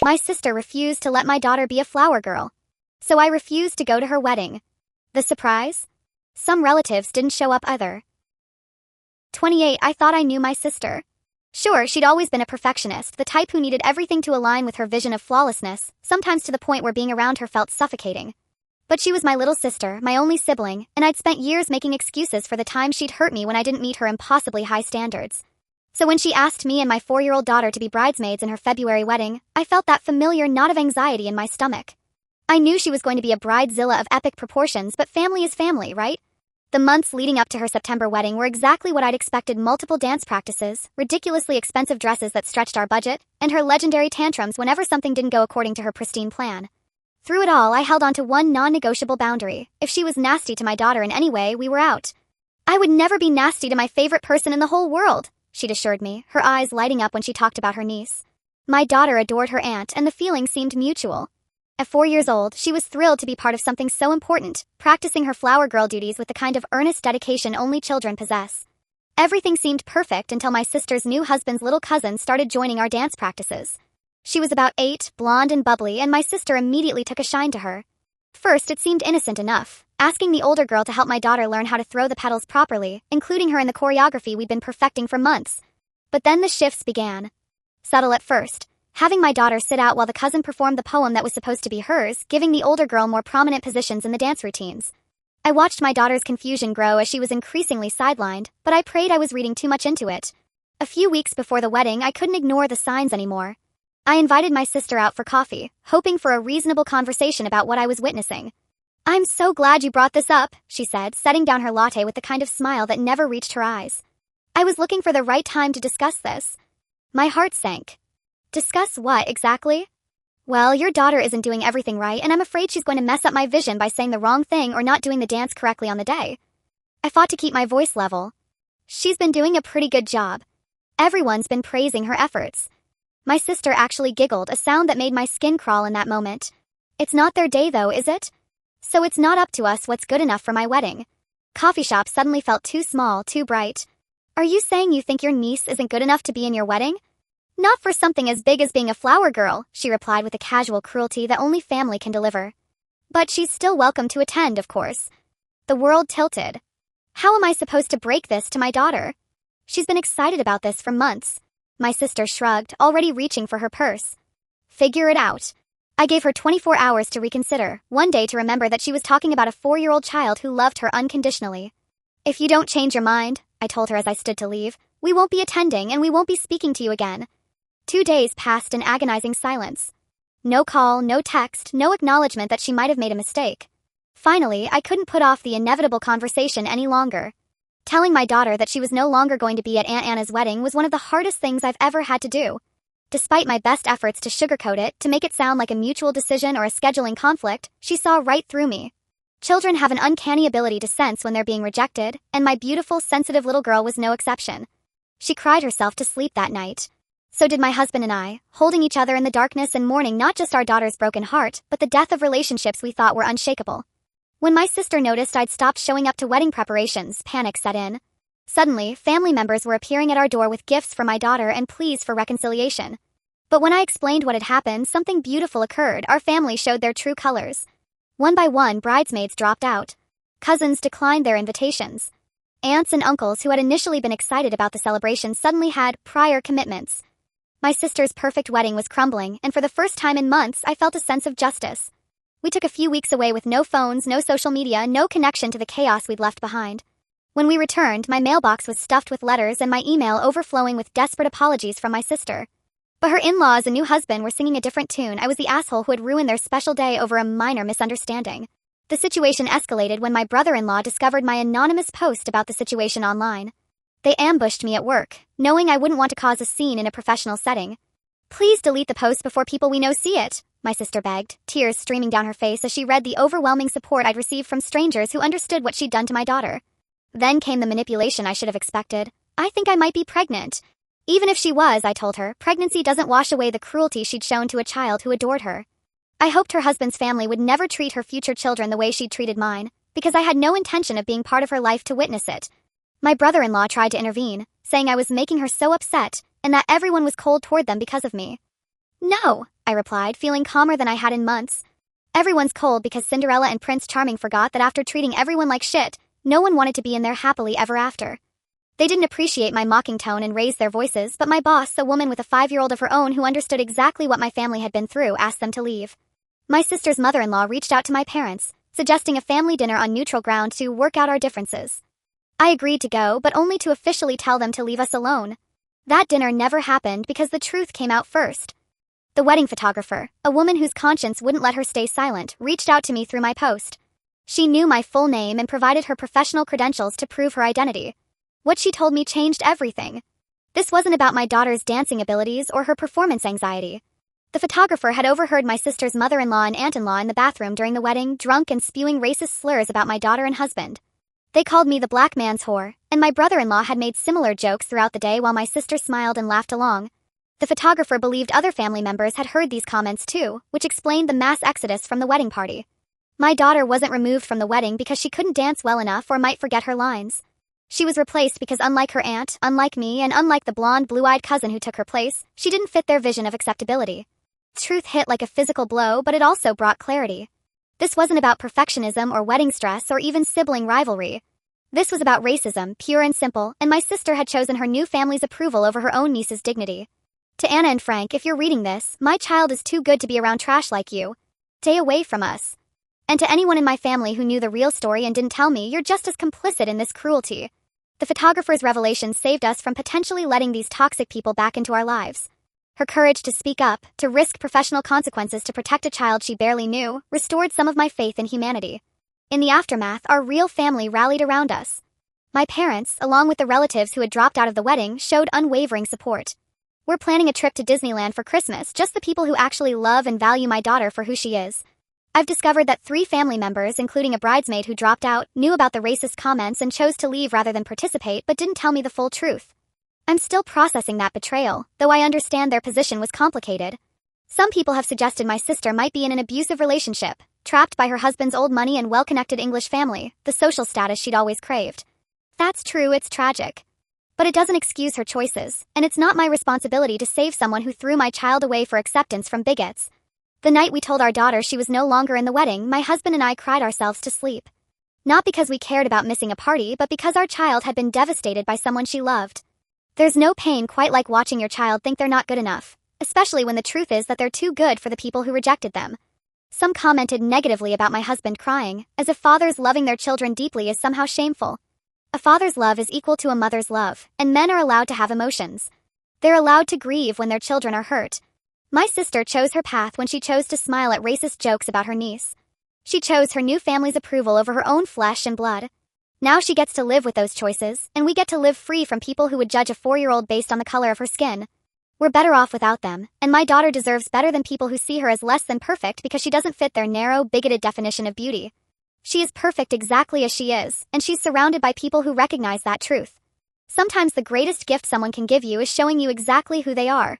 My sister refused to let my daughter be a flower girl. So I refused to go to her wedding. The surprise? Some relatives didn't show up either. 28. I thought I knew my sister. Sure, she'd always been a perfectionist, the type who needed everything to align with her vision of flawlessness, sometimes to the point where being around her felt suffocating. But she was my little sister, my only sibling, and I'd spent years making excuses for the time she'd hurt me when I didn't meet her impossibly high standards. So when she asked me and my 4-year-old daughter to be bridesmaids in her February wedding, I felt that familiar knot of anxiety in my stomach. I knew she was going to be a bridezilla of epic proportions, but family is family, right? The months leading up to her September wedding were exactly what I'd expected: multiple dance practices, ridiculously expensive dresses that stretched our budget, and her legendary tantrums whenever something didn't go according to her pristine plan. Through it all, I held on to one non-negotiable boundary: if she was nasty to my daughter in any way, we were out. I would never be nasty to my favorite person in the whole world, she'd assured me, her eyes lighting up when she talked about her niece. My daughter adored her aunt, and the feeling seemed mutual. At 4 years old, she was thrilled to be part of something so important, practicing her flower girl duties with the kind of earnest dedication only children possess. Everything seemed perfect until my sister's new husband's little cousin started joining our dance practices. She was about 8, blonde and bubbly, and my sister immediately took a shine to her. First, it seemed innocent enough, asking the older girl to help my daughter learn how to throw the petals properly, including her in the choreography we'd been perfecting for months. But then the shifts began. Subtle at first, having my daughter sit out while the cousin performed the poem that was supposed to be hers, giving the older girl more prominent positions in the dance routines. I watched my daughter's confusion grow as she was increasingly sidelined, but I prayed I was reading too much into it. A few weeks before the wedding, I couldn't ignore the signs anymore. I invited my sister out for coffee, hoping for a reasonable conversation about what I was witnessing. "I'm so glad you brought this up," she said, setting down her latte with the kind of smile that never reached her eyes. I was looking for the right time to discuss this. My heart sank. Discuss what, exactly? Well, your daughter isn't doing everything right, and I'm afraid she's going to mess up my vision by saying the wrong thing or not doing the dance correctly on the day. I fought to keep my voice level. She's been doing a pretty good job. Everyone's been praising her efforts. My sister actually giggled, a sound that made my skin crawl in that moment. It's not their day though, is it? So it's not up to us what's good enough for my wedding. Coffee shop suddenly felt too small, too bright. Are you saying you think your niece isn't good enough to be in your wedding? Not for something as big as being a flower girl, she replied with a casual cruelty that only family can deliver. But she's still welcome to attend, of course. The world tilted. How am I supposed to break this to my daughter? She's been excited about this for months. My sister shrugged, already reaching for her purse. Figure it out. I gave her 24 hours to reconsider, one day to remember that she was talking about a 4-year-old child who loved her unconditionally. If you don't change your mind, I told her as I stood to leave, we won't be attending and we won't be speaking to you again. 2 days passed in agonizing silence. No call, no text, no acknowledgement that she might have made a mistake. Finally, I couldn't put off the inevitable conversation any longer. Telling my daughter that she was no longer going to be at Aunt Anna's wedding was one of the hardest things I've ever had to do. Despite my best efforts to sugarcoat it, to make it sound like a mutual decision or a scheduling conflict, she saw right through me. Children have an uncanny ability to sense when they're being rejected, and my beautiful, sensitive little girl was no exception. She cried herself to sleep that night. So did my husband and I, holding each other in the darkness and mourning not just our daughter's broken heart, but the death of relationships we thought were unshakable. When my sister noticed I'd stopped showing up to wedding preparations, panic set in. Suddenly, family members were appearing at our door with gifts for my daughter and pleas for reconciliation. But when I explained what had happened, something beautiful occurred. Our family showed their true colors. One by one, bridesmaids dropped out. Cousins declined their invitations. Aunts and uncles who had initially been excited about the celebration suddenly had prior commitments. My sister's perfect wedding was crumbling, and for the first time in months, I felt a sense of justice. We took a few weeks away with no phones, no social media, no connection to the chaos we'd left behind. When we returned, my mailbox was stuffed with letters and my email overflowing with desperate apologies from my sister. But her in-laws and new husband were singing a different tune. I was the asshole who had ruined their special day over a minor misunderstanding. The situation escalated when my brother-in-law discovered my anonymous post about the situation online. They ambushed me at work, knowing I wouldn't want to cause a scene in a professional setting. "Please delete the post before people we know see it," my sister begged, tears streaming down her face as she read the overwhelming support I'd received from strangers who understood what she'd done to my daughter. Then came the manipulation I should have expected. I think I might be pregnant. Even if she was, I told her, pregnancy doesn't wash away the cruelty she'd shown to a child who adored her. I hoped her husband's family would never treat her future children the way she'd treated mine, because I had no intention of being part of her life to witness it. My brother-in-law tried to intervene, saying I was making her so upset, and that everyone was cold toward them because of me. No, I replied, feeling calmer than I had in months. Everyone's cold because Cinderella and Prince Charming forgot that after treating everyone like shit, no one wanted to be in there happily ever after. They didn't appreciate my mocking tone and raised their voices, but my boss, a woman with a 5-year-old of her own who understood exactly what my family had been through, asked them to leave. My sister's mother-in-law reached out to my parents, suggesting a family dinner on neutral ground to work out our differences. I agreed to go, but only to officially tell them to leave us alone. That dinner never happened because the truth came out first. The wedding photographer, a woman whose conscience wouldn't let her stay silent, reached out to me through my post. She knew my full name and provided her professional credentials to prove her identity. What she told me changed everything. This wasn't about my daughter's dancing abilities or her performance anxiety. The photographer had overheard my sister's mother-in-law and aunt-in-law in the bathroom during the wedding, drunk and spewing racist slurs about my daughter and husband. They called me the black man's whore, and my brother-in-law had made similar jokes throughout the day while my sister smiled and laughed along. The photographer believed other family members had heard these comments too, which explained the mass exodus from the wedding party. My daughter wasn't removed from the wedding because she couldn't dance well enough or might forget her lines. She was replaced because unlike her aunt, unlike me, and unlike the blonde, blue-eyed cousin who took her place, she didn't fit their vision of acceptability. Truth hit like a physical blow, but it also brought clarity. This wasn't about perfectionism or wedding stress or even sibling rivalry. This was about racism, pure and simple, and my sister had chosen her new family's approval over her own niece's dignity. To Anna and Frank, if you're reading this, my child is too good to be around trash like you. Stay away from us. And to anyone in my family who knew the real story and didn't tell me, you're just as complicit in this cruelty. The photographer's revelation saved us from potentially letting these toxic people back into our lives. Her courage to speak up, to risk professional consequences to protect a child she barely knew, restored some of my faith in humanity. In the aftermath, our real family rallied around us. My parents, along with the relatives who had dropped out of the wedding, showed unwavering support. We're planning a trip to Disneyland for Christmas, just the people who actually love and value my daughter for who she is. I've discovered that 3 family members, including a bridesmaid who dropped out, knew about the racist comments and chose to leave rather than participate but didn't tell me the full truth. I'm still processing that betrayal, though I understand their position was complicated. Some people have suggested my sister might be in an abusive relationship, trapped by her husband's old money and well-connected English family, the social status she'd always craved. That's true, it's tragic. But it doesn't excuse her choices, and it's not my responsibility to save someone who threw my child away for acceptance from bigots. The night we told our daughter she was no longer in the wedding, my husband and I cried ourselves to sleep. Not because we cared about missing a party, but because our child had been devastated by someone she loved. There's no pain quite like watching your child think they're not good enough, especially when the truth is that they're too good for the people who rejected them. Some commented negatively about my husband crying, as if fathers loving their children deeply is somehow shameful. A father's love is equal to a mother's love, and men are allowed to have emotions. They're allowed to grieve when their children are hurt. My sister chose her path when she chose to smile at racist jokes about her niece. She chose her new family's approval over her own flesh and blood. Now she gets to live with those choices, and we get to live free from people who would judge a 4-year-old based on the color of her skin. We're better off without them, and my daughter deserves better than people who see her as less than perfect because she doesn't fit their narrow, bigoted definition of beauty. She is perfect exactly as she is, and she's surrounded by people who recognize that truth. Sometimes the greatest gift someone can give you is showing you exactly who they are.